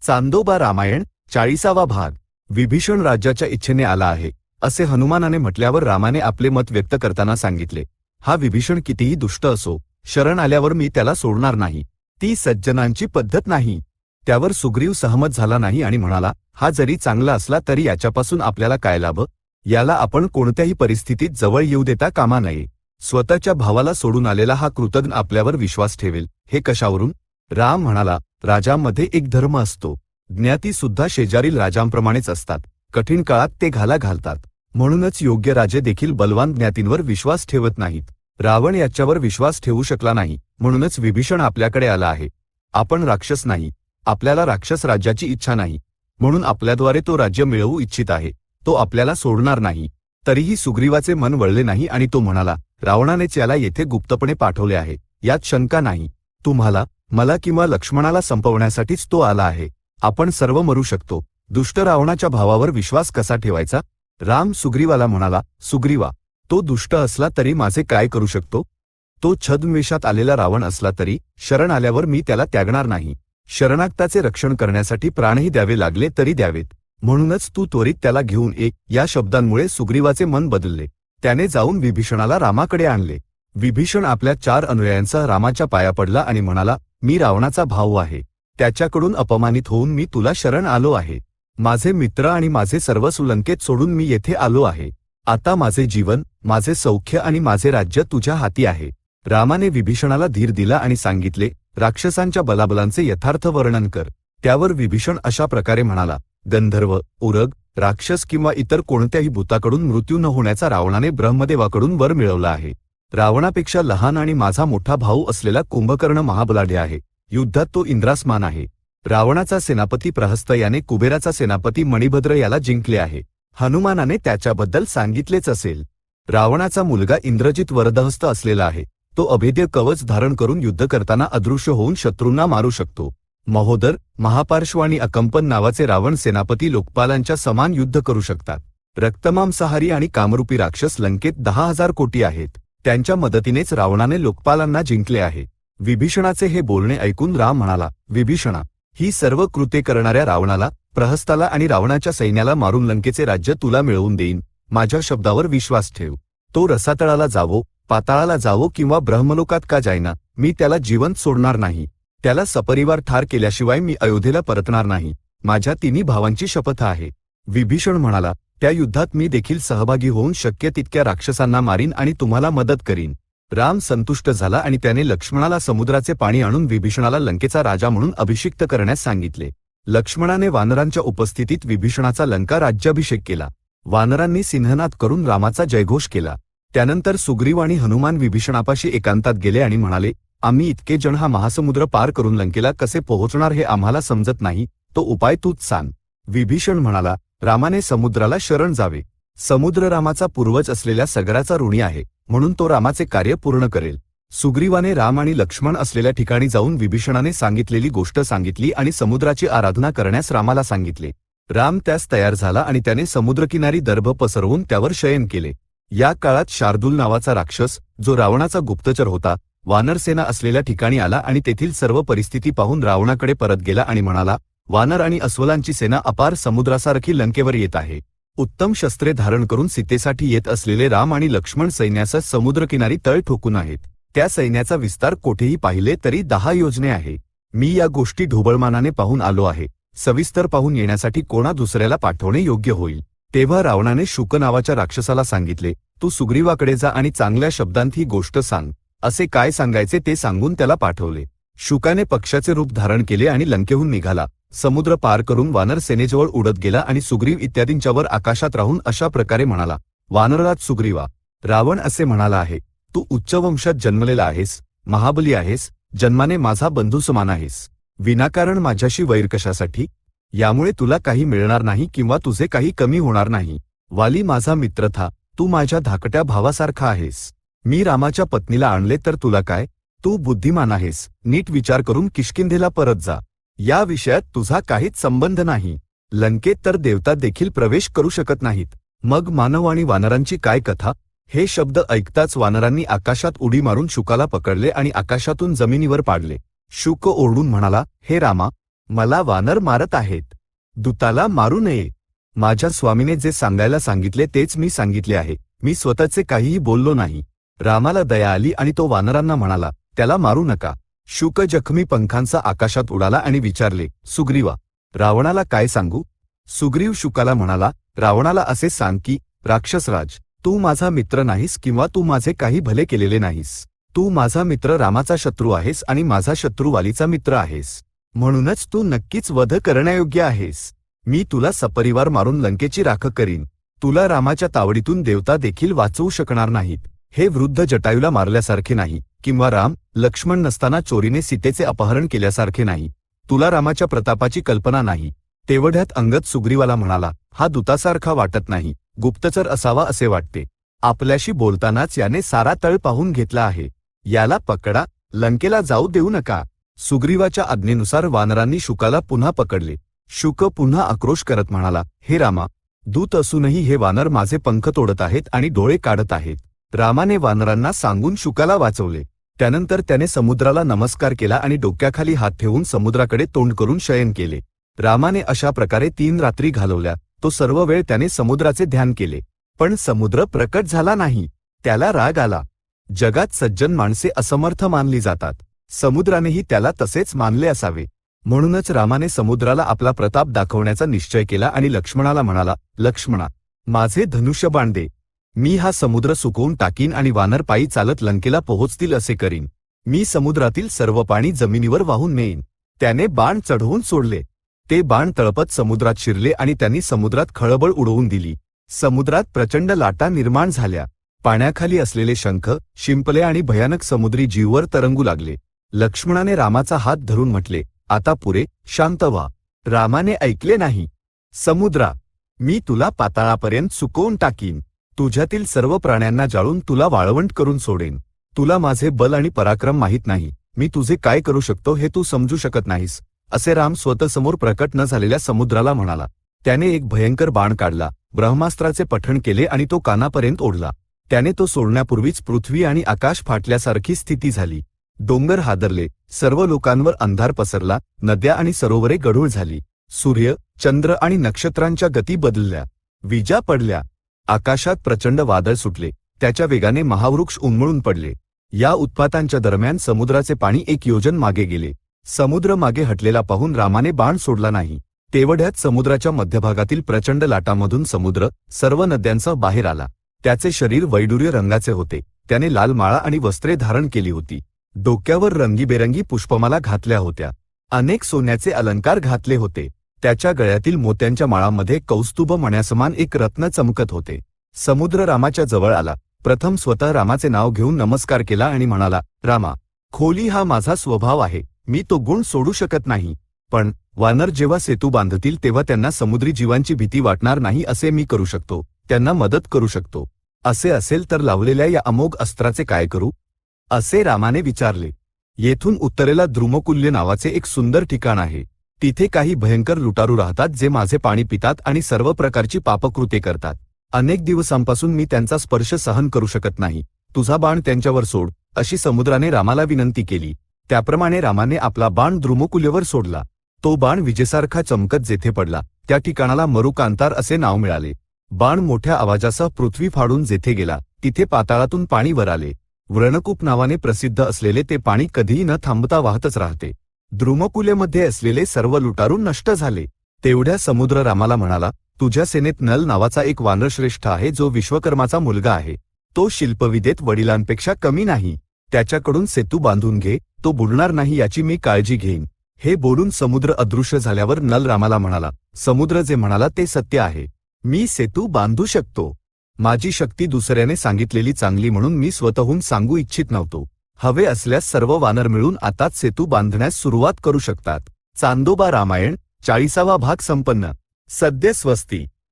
चांदोबा रामायण 40वा भाग. विभीषण राज्याच्या इच्छेने आला आहे असे हनुमानाने म्हटल्यावर रामाने आपले मत व्यक्त करताना सांगितले. हा विभीषण कितीही दुष्ट असो, शरण आल्यावर मी त्याला सोडणार नाही. ती सज्जनांची पद्धत नाही. त्यावर सुग्रीव सहमत झाला नाही आणि म्हणाला, हा जरी चांगला असला तरी याच्यापासून आपल्याला काय लाभ? याला आपण कोणत्याही परिस्थितीत जवळ येऊ देता कामा नये. स्वतःच्या भावाला सोडून आलेला हा कृतज्ञ आपल्यावर विश्वास ठेवेल, हे कशावरून? राम म्हणाला, राजांमध्ये एक धर्म असतो. ज्ञाती सुद्धा शेजारील राजांप्रमाणेच असतात. कठीण काळात ते घाला घालतात. म्हणूनच योग्य राजे देखील बलवान ज्ञातींवर विश्वास ठेवत नाहीत. रावण याच्यावर विश्वास ठेवू शकला नाही, म्हणूनच विभीषण आपल्याकडे आला आहे. आपण राक्षस नाही, आपल्याला राक्षस राज्याची इच्छा नाही, म्हणून आपल्याद्वारे तो राज्य मिळवू इच्छित आहे. तो आपल्याला सोडणार नाही. तरीही सुग्रीवाचे मन वळले नाही आणि तो म्हणाला, रावणानेच याला येथे गुप्तपणे पाठवले आहे, यात शंका नाही. तुम्हाला, मला किंवा लक्ष्मणाला संपवण्यासाठीच तो आला आहे. आपण सर्व मरू शकतो. दुष्ट रावणाच्या भावावर विश्वास कसा ठेवायचा? राम सुग्रीवाला म्हणाला, सुग्रीवा, तो दुष्ट असला तरी माझे काय करू शकतो? तो छद्मवेशात आलेला रावण असला तरी शरण आल्यावर मी त्याला त्यागणार नाही. शरणागताचे रक्षण करण्यासाठी प्राणही द्यावे लागले तरी द्यावेत. म्हणूनच तू त्वरित त्याला घेऊन ये. या शब्दांमुळे सुग्रीवाचे मन बदलले. त्याने जाऊन विभीषणाला रामाकडे आणले. विभीषण आपल्या 4 अनुयायांसह रामाच्या पाया पडला आणि म्हणाला, मी रावणाचा भाऊ आहे. त्याच्याकडून अपमानित होऊन मी तुला शरण आलो आहे. माझे मित्र आणि माझे सर्वस्व लंकेत सोडून मी येथे आलो आहे. आता माझे जीवन, माझे सौख्य आणि माझे राज्य तुझ्या हाती आहे. रामाने विभीषणाला धीर दिला आणि सांगितले, राक्षसांच्या बलाबलांचे यथार्थ वर्णन कर. त्यावर विभीषण अशा प्रकारे म्हणाला, गंधर्व, उरग, राक्षस किंवा इतर कोणत्याही भूताकडून मृत्यू न होण्याचा रावणाने ब्रह्मदेवाकडून वर मिळवला आहे. रावणापेक्षा लहान आणि माझा मोठा भाऊ असलेला कुंभकर्ण महाबलाढ्य आहे. युद्धात तो इंद्रासमान आहे. रावणाचा सेनापती प्रहस्त याने कुबेराचा सेनापती मणिभद्र याला जिंकले आहे. हनुमानाने त्याच्याबद्दल सांगितलेच असेल. रावणाचा मुलगा इंद्रजित वरदहस्त असलेला आहे. तो अभेद्य कवच धारण करून युद्ध करताना अदृश्य होऊन शत्रूंना मारू शकतो. महोदर, महापार्श्व आणि अकंपन नावाचे रावण सेनापती लोकपालांच्या समान युद्ध करू शकतात. रक्तमांसाहारी आणि कामरूपी राक्षस लंकेत 10,000 कोटी आहेत. त्यांच्या मदतीनेच रावणाने लोकपालांना जिंकले आहे. विभीषणाचे हे बोलणे ऐकून राम म्हणाला, विभीषणा, ही सर्व कृत्ये करणाऱ्या रावणाला, प्रहस्ताला आणि रावणाच्या सैन्याला मारून लंकेचे राज्य तुला मिळवून देईन. माझ्या शब्दावर विश्वास ठेव. तो रसातळाला जावो, पाताळाला जावो किंवा ब्रह्मलोकात का जाईना, मी त्याला जिवंत सोडणार नाही. त्याला सपरिवार ठार केल्याशिवाय मी अयोध्येला परतणार नाही. माझ्या 3 भावांची शपथ आहे. विभीषण म्हणाला, त्या युद्धात मी देखील सहभागी होऊन शक्य तितक्या राक्षसांना मारीन आणि तुम्हाला मदत करीन. राम संतुष्ट झाला आणि त्याने लक्ष्मणाला समुद्राचे पाणी आणून विभीषणाला लंकेचा राजा म्हणून अभिषिक्त करण्यास सांगितले. लक्ष्मणाने वानरांच्या उपस्थितीत विभीषणाचा लंका राज्याभिषेक केला. वानरांनी सिंहनाद करून रामाचा जयघोष केला. त्यानंतर सुग्रीव आणि हनुमान विभीषणापाशी एकांतात गेले आणि म्हणाले, आम्ही इतके जण हा महासमुद्र पार करून लंकेला कसे पोहोचणार हे आम्हाला समजत नाही. तो उपाय तूच सांग. विभीषण म्हणाला, रामाने समुद्राला शरण जावे. समुद्र रामाचा पूर्वज असलेल्या सगराचा ऋणी आहे, म्हणून तो रामाचे कार्य पूर्ण करेल. सुग्रीवाने राम आणि लक्ष्मण असलेल्या ठिकाणी जाऊन विभीषणाने सांगितलेली गोष्ट सांगितली आणि समुद्राची आराधना करण्यास रामाला सांगितले. राम त्यास तयार झाला आणि त्याने समुद्रकिनारी दर्भ पसरवून त्यावर शयन केले. या काळात शार्दूल नावाचा राक्षस, जो रावणाचा गुप्तचर होता, वानरसेना असलेल्या ठिकाणी आला आणि तेथील सर्व परिस्थिती पाहून रावणाकडे परत गेला आणि म्हणाला, वानर आणि अस्वलांची सेना अपार समुद्रासारखी लंकेवर येत आहे. उत्तम शस्त्रे धारण करून सीतेसाठी येत असलेले राम आणि लक्ष्मण सैन्यासह समुद्रकिनारी तळ ठोकून आहेत. त्या सैन्याचा विस्तार कोठेही पाहिले तरी 10 योजने आहे. मी या गोष्टी ढोबळमानाने पाहून आलो आहे. सविस्तर पाहून येण्यासाठी कोणा दुसऱ्याला पाठवणे योग्य होईल. तेव्हा रावणाने शुक नावाच्या राक्षसाला सांगितले, तू सुग्रीवाकडे जा आणि चांगल्या शब्दांत ही गोष्ट सांग. असे काय सांगायचे ते सांगून त्याला पाठवले. शुकाने पक्षाचे रूप धारण केले आणि लंकेहून निघाला. समुद्र पार करून वानर सेनेजवळ उडत गेला आणि सुग्रीव इत्यादींच्यावर आकाशात राहून अशा प्रकारे म्हणाला, वानरराज सुग्रीवा, रावण असे म्हणाला आहे, तू उच्च वंशात जन्मलेला आहेस, महाबली आहेस, जन्माने माझा बंधू समान आहेस. विनाकारण माझ्याशी वैर कशासाठी? यामुळे तुला काही मिळणार नाही किंवा तुझे काही कमी होणार नाही. वाली माझा मित्र था, तू माझ्या धाकट्या भावासारखा आहेस. मी रामाच्या पत्नीला आणले तर तुला काय? तू बुद्धिमान आहेस. नीट विचार करून किष्किंधेला परत जा. या विषयात तुझा काहीच संबंध नाही. लंकेत तर देवता देखील प्रवेश करू शकत नाहीत. मग मानव आणि वानरांची काय कथा? हे शब्द ऐकताच वानरांनी आकाशात उडी मारून शुकाला पकडले आणि आकाशातून जमिनीवर पाडले. शुक ओरडून म्हणाला, हे रामा, मला वानर मारत आहेत. दूताला मारू नये. माझ्या स्वामीने जे सांगायला सांगितले तेच मी सांगितले आहे. मी स्वतःचे काहीही बोललो नाही. रामाला दया आली आणि तो वानरांना म्हणाला, त्याला मारू नका. शुक जखमी पंखांचा आकाशात उडाला आणि विचारले, सुग्रीवा, रावणाला काय सांगू? सुग्रीव शुकाला म्हणाला, रावणाला असे सांग की, राक्षसराज, तू माझा मित्र नाहीस किंवा तू माझे काही भले केलेले नाहीस. तू माझा मित्र रामाचा शत्रू आहेस आणि माझा शत्रू वालीचा मित्र आहेस. म्हणूनच तू नक्कीच वध करण्यायोग्य आहेस. मी तुला सपरिवार मारून लंकेची राख करीन. तुला रामाच्या तावडीतून देवता देखील वाचवू शकणार नाहीत. हे वृद्ध जटायूला मारल्यासारखे नाही किंवा राम लक्ष्मण नसताना चोरीने सीतेचे अपहरण केल्यासारखे नाही. तुला रामाच्या प्रतापाची कल्पना नाही. तेवढ्यात अंगद सुग्रीवाला म्हणाला, हा दूतासारखा वाटत नाही, गुप्तचर असावा असे वाटते. आपल्याशी बोलतानाच याने सारा तळ पाहून घेतला आहे. याला पकडा, लंकेला जाऊ देऊ नका. सुग्रीवाच्या आज्ञेनुसार वानरांनी शुकाला पुन्हा पकडले. शुक पुन्हा आक्रोश करत म्हणाला, हे रामा, दूत असूनही हे वानर माझे पंख तोडत आहेत आणि डोळे काढत आहेत. रामाने वानरांना सांगून शुकाला वाचवले. त्यानंतर त्याने समुद्राला नमस्कार केला आणि डोक्याखाली हात ठेवून समुद्राकडे तोंड करून शयन केले. रामाने अशा प्रकारे 3 रात्री घालवल्या. तो सर्व वेळ त्याने समुद्राचे ध्यान केले. पण समुद्र प्रकट झाला नाही. त्याला राग आला. जगात सज्जन माणसे असमर्थ मानली जातात. समुद्रानेही त्याला तसेच मानले असावे. म्हणूनच रामाने समुद्राला आपला प्रताप दाखवण्याचा निश्चय केला आणि लक्ष्मणाला म्हणाला, लक्ष्मणा, माझे धनुष्यबाण दे. मी हा समुद्र सुकवून टाकीन आणि वानर पायी चालत लंकेला पोहोचतील असे करीन. मी समुद्रातील सर्व पाणी जमिनीवर वाहून नेईन. त्याने बाण चढवून सोडले. ते बाण तळपत समुद्रात शिरले आणि त्यांनी समुद्रात खळबळ उडवून दिली. समुद्रात प्रचंड लाटा निर्माण झाल्या. पाण्याखाली असलेले शंख, शिंपले आणि भयानक समुद्री जीववर तरंगू लागले. लक्ष्मणाने रामाचा हात धरून म्हटले, आता पुरे, शांत व्हा. रामाने ऐकले नाही. समुद्रा, मी तुला पाताळापर्यंत सुकवून टाकीन. तुझ्यातील सर्व प्राण्यांना जाळून तुला वाळवंट करून सोडेन. तुला माझे बल आणि पराक्रम माहीत नाही. मी तुझे काय करू शकतो हे तू समजू शकत नाहीस, असे राम स्वतःसमोर प्रकट न झालेल्या समुद्राला म्हणाला. त्याने एक भयंकर बाण काढला, ब्रह्मास्त्राचे पठण केले आणि तो कानापर्यंत ओढला. त्याने तो सोडण्यापूर्वीच पृथ्वी आणि आकाश फाटल्यासारखी स्थिती झाली. डोंगर हादरले, सर्व लोकांवर अंधार पसरला, नद्या आणि सरोवरे गढूळ झाली. सूर्य, चंद्र आणि नक्षत्रांच्या गती बदलल्या. विजा पडल्या. आकाशात प्रचंड वादळ सुटले. त्याच्या वेगाने महावृक्ष उन्मळून पडले. या उत्पातांच्या दरम्यान समुद्राचे पाणी 1 योजन मागे गेले. समुद्र मागे हटलेला पाहून रामाने बाण सोडला नाही. तेवढ्यात समुद्राच्या मध्यभागातील प्रचंड लाटांमधून समुद्र सर्व नद्यांसह बाहेर आला. त्याचे शरीर वैडूर्य रंगाचे होते. त्याने लाल माळा आणि वस्त्रे धारण केली होती. डोक्यावर रंगीबेरंगी पुष्पमाला घातल्या होत्या. अनेक सोन्याचे अलंकार घातले होते. त्याच्या गळ्यातील मोत्यांच्या माळामध्ये कौस्तुभ मण्यासमान एक रत्न चमकत होते. समुद्र रामाच्या जवळ आला. प्रथम स्वतः रामाचे नाव घेऊन नमस्कार केला आणि म्हणाला, रामा, खोली हा माझा स्वभाव आहे. मी तो गुण सोडू शकत नाही. पण वानर जेव्हा सेतू बांधतील तेव्हा त्यांना समुद्री जीवांची भीती वाटणार नाही असे मी करू शकतो. त्यांना मदत करू शकतो. असे असेल तर लावलेल्या या अमोघ अस्त्राचे काय करू? असे रामाने विचारले. येथून उत्तरेला द्रुमकुल्य नावाचे एक सुंदर ठिकाण आहे. तिथे काही भयंकर लुटारू राहतात जे माझे पाणी पितात आणि सर्व प्रकारची पापकृत्ये करतात. अनेक दिवसांपासून मी त्यांचा स्पर्श सहन करू शकत नाही. तुझा बाण त्यांच्यावर सोड, अशी समुद्राने रामाला विनंती केली. त्याप्रमाणे रामाने आपला बाण द्रुमकुल्यवर सोडला. तो बाण विजेसारखा चमकत जेथे पडला त्या ठिकाणाला मरुकांतार असे नाव मिळाले. बाण मोठ्या आवाजासह पृथ्वी फाडून जेथे गेला तिथे पाताळातून पाणी वर आले. व्रणकूप नावाने प्रसिद्ध असलेले ते पाणी कधीही न थांबता वाहतच राहते. द्रुमकुल्यमध्ये असलेले सर्व लुटारू नष्ट झाले. तेवढ्या समुद्र रामाला म्हणाला, तुझ्या सेनेत नल नावाचा एक वानरश्रेष्ठ आहे जो विश्वकर्माचा मुलगा आहे. तो शिल्पविद्येत वडिलांपेक्षा कमी नाही. त्याच्याकडून सेतू बांधून घे, तो बुडणार नाही याची मी काळजी घेईन. हे बोलून समुद्र अदृश्य झाल्यावर नल रामाला म्हणाला, समुद्र जे म्हणाला ते सत्य आहे. मी सेतू बांधू शकतो. माझी शक्ती दुसऱ्याने सांगितलेली चांगली म्हणून मी स्वतःहून सांगू इच्छित नव्हतो. हवे असल्यास सर्व वानर मिळून आताच सेतू बांधण्यास सुरुवात करू शकतात. चांदोबा रामायण 40वा भाग संपन्न. सद्य स्वस्ती.